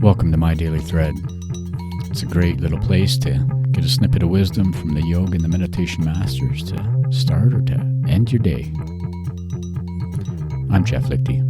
Welcome to My Daily Thread. It's a great little place to get a snippet of wisdom from the yoga and the meditation masters to start or to end your day. I'm Jeff Lichty.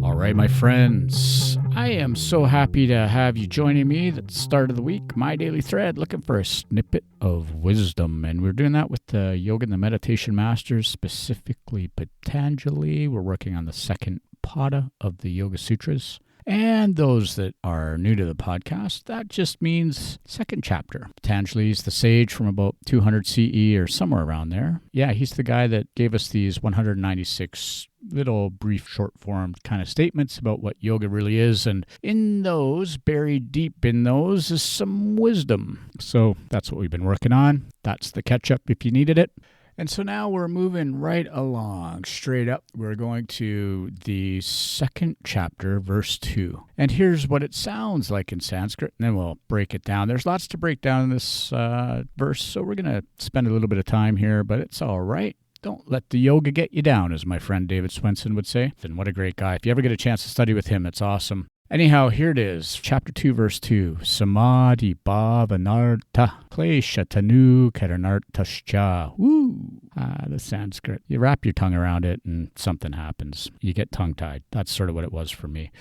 All right, my friends, I am so happy to have you joining me at the start of the week. My Daily Thread, looking for a snippet of wisdom. And we're doing that with the yoga and the meditation masters, specifically Patañjali. We're working on the second Pāda of the Yoga Sūtras. And those that are new to the podcast, that just means second chapter. Patañjali is the sage from about 200 CE or somewhere around there. Yeah, he's the guy that gave us these 196 little brief short form kind of statements about what yoga really is. And in those, buried deep in those, is some wisdom. So that's what we've been working on. That's the catch-up if you needed it. And so now we're moving right along, straight up. We're going to the second chapter, verse 2. And here's what it sounds like in Sanskrit, and then we'll break it down. There's lots to break down in this verse, so we're going to spend a little bit of time here, but it's all right. Don't let the yoga get you down, as my friend David Swenson would say. And what a great guy. If you ever get a chance to study with him, it's awesome. Anyhow, here it is, chapter 2, verse 2. Samadhi bhavanartha klesha tanu karanartascha. Woo! The Sanskrit. You wrap your tongue around it and something happens. You get tongue-tied. That's sort of what it was for me.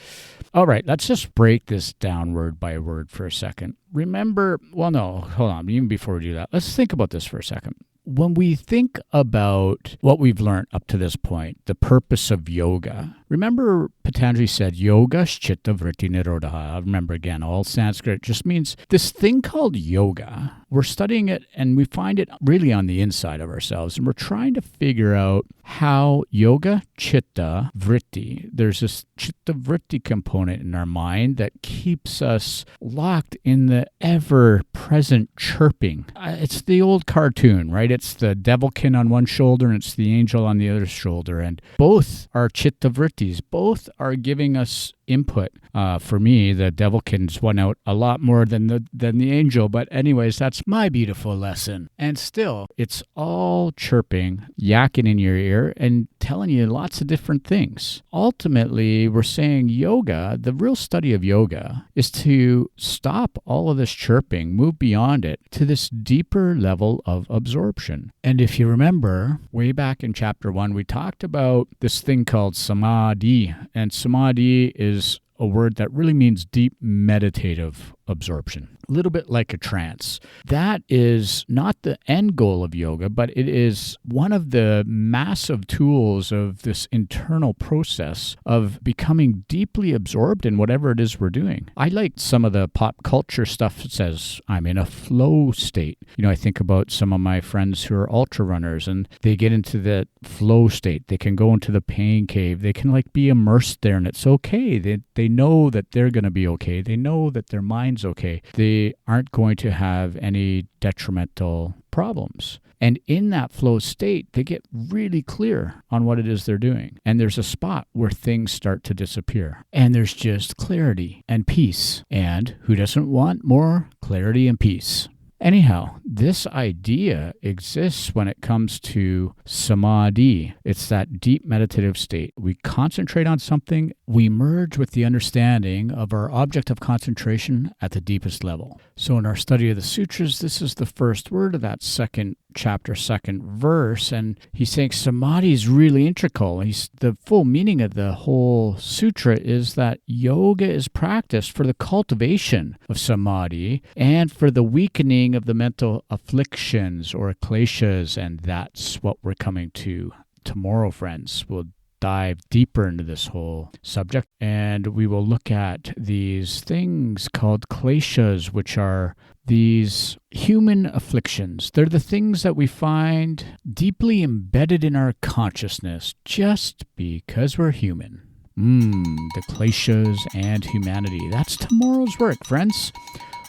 All right, let's just break this down word by word for a second. Remember, hold on, even before we do that, let's think about this for a second. When we think about what we've learned up to this point, the purpose of yoga, remember Patañjali said Yogaś, citta-vṛtti-nirodhaḥ. Remember again, all Sanskrit just means this thing called yoga. We're studying it and we find it really on the inside of ourselves. And we're trying to figure out how yoga, chitta, vritti, there's this citta-vṛtti component in our mind that keeps us locked in the ever-present chirping. It's the old cartoon, right? It's the Devilkin on one shoulder and it's the angel on the other shoulder. And both are citta-vṛttis. Both are giving us input. For me, the Devilkin's won out a lot more than the angel. But anyways, that's my beautiful lesson. And still, it's all chirping, yakking in your ear, and telling you lots of different things. Ultimately, we're saying yoga, the real study of yoga, is to stop all of this chirping, move beyond it to this deeper level of absorption. And if you remember, way back in chapter 1, we talked about this thing called samadhi. And samadhi is a word that really means deep meditative absorption. A little bit like a trance. That is not the end goal of yoga, but it is one of the massive tools of this internal process of becoming deeply absorbed in whatever it is we're doing. I like some of the pop culture stuff that says I'm in a flow state. I think about some of my friends who are ultra runners and they get into the flow state. They can go into the pain cave. They can be immersed there and it's okay. They know that they're going to be okay. They know that their mind's okay. They aren't going to have any detrimental problems. And in that flow state, they get really clear on what it is they're doing. And there's a spot where things start to disappear. And there's just clarity and peace. And who doesn't want more clarity and peace? Anyhow, this idea exists when it comes to samadhi. It's that deep meditative state. We concentrate on something, we merge with the understanding of our object of concentration at the deepest level. So in our study of the sutras, this is the first word of that second chapter, second verse, and he's saying samadhi is really integral. The full meaning of the whole sutra is that yoga is practiced for the cultivation of samadhi and for the weakening of the mental afflictions or kleshas, and that's what we're coming to tomorrow, friends. We'll dive deeper into this whole subject, and we will look at these things called kleshas, which are these human afflictions. They're the things that we find deeply embedded in our consciousness just because we're human. The kleshas and humanity. That's tomorrow's work, friends.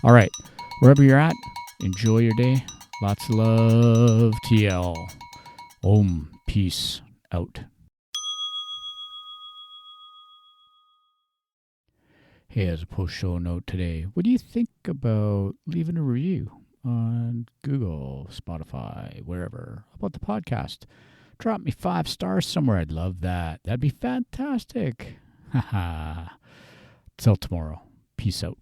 All right, wherever you're at, enjoy your day. Lots of love, TL. Om. Peace out. Hey, as a post-show note today, what do you think about leaving a review on Google, Spotify, wherever, about the podcast? Drop me 5 stars somewhere. I'd love that. That'd be fantastic. Till tomorrow. Peace out.